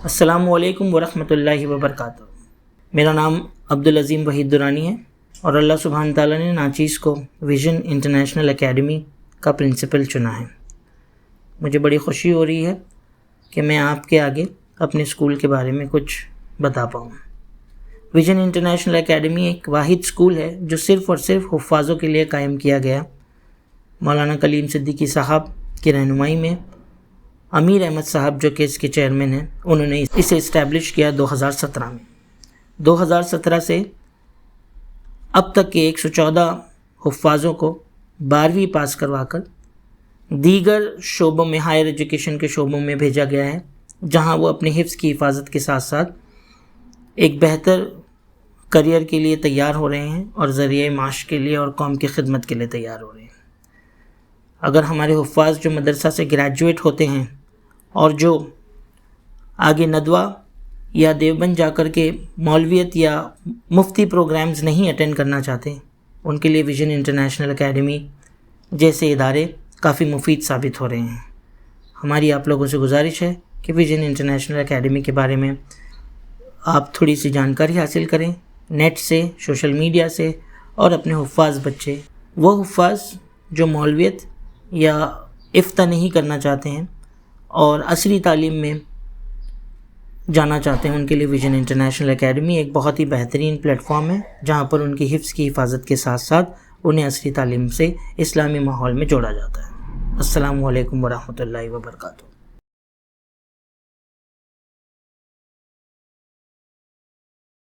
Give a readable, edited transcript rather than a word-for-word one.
السلام علیکم ورحمۃ اللہ وبرکاتہ۔ میرا نام عبدالعظیم وحید درانی ہے اور اللہ سبحانہ تعالیٰ نے ناچیز کو ویژن انٹرنیشنل اکیڈمی کا پرنسپل چنا ہے۔ مجھے بڑی خوشی ہو رہی ہے کہ میں آپ کے آگے اپنے اسکول کے بارے میں کچھ بتا پاؤں۔ ویژن انٹرنیشنل اکیڈمی ایک واحد اسکول ہے جو صرف اور صرف حفاظوں کے لیے قائم کیا گیا۔ مولانا کلیم صدیقی صاحب کی رہنمائی میں امیر احمد صاحب جو کہ اس کے چیئرمین ہیں، انہوں نے اسے اسٹیبلش کیا 2017 میں۔ 2017 سے اب تک کے 114 حفاظوں کو 12ویں پاس کروا کر دیگر شعبوں میں، ہائر ایجوکیشن کے شعبوں میں بھیجا گیا ہے، جہاں وہ اپنے حفظ کی حفاظت کے ساتھ ساتھ ایک بہتر کریئر کے لیے تیار ہو رہے ہیں اور ذریعہ معاش کے لیے اور قوم کی خدمت کے لیے تیار ہو رہے ہیں۔ اگر ہمارے حفاظ جو مدرسہ سے گریجویٹ ہوتے ہیں اور جو آگے ندوہ یا دیوبند جا کر کے مولویت یا مفتی پروگرامز نہیں اٹینڈ کرنا چاہتے، ان کے لیے ویژن انٹرنیشنل اکیڈمی جیسے ادارے کافی مفید ثابت ہو رہے ہیں۔ ہماری آپ لوگوں سے گزارش ہے کہ ویژن انٹرنیشنل اکیڈمی کے بارے میں آپ تھوڑی سی جانکاری حاصل کریں، نیٹ سے، سوشل میڈیا سے، اور اپنے حفاظ بچے، وہ حفاظ جو مولویت یا افتاء نہیں کرنا چاہتے ہیں اور عصری تعلیم میں جانا چاہتے ہیں، ان کے لیے ویژن انٹرنیشنل اکیڈمی ایک بہت ہی بہترین پلیٹ فارم ہے، جہاں پر ان کی حفظ کی حفاظت کے ساتھ ساتھ انہیں عصری تعلیم سے اسلامی ماحول میں جوڑا جاتا ہے۔ السلام علیکم ورحمۃ اللہ وبرکاتہ۔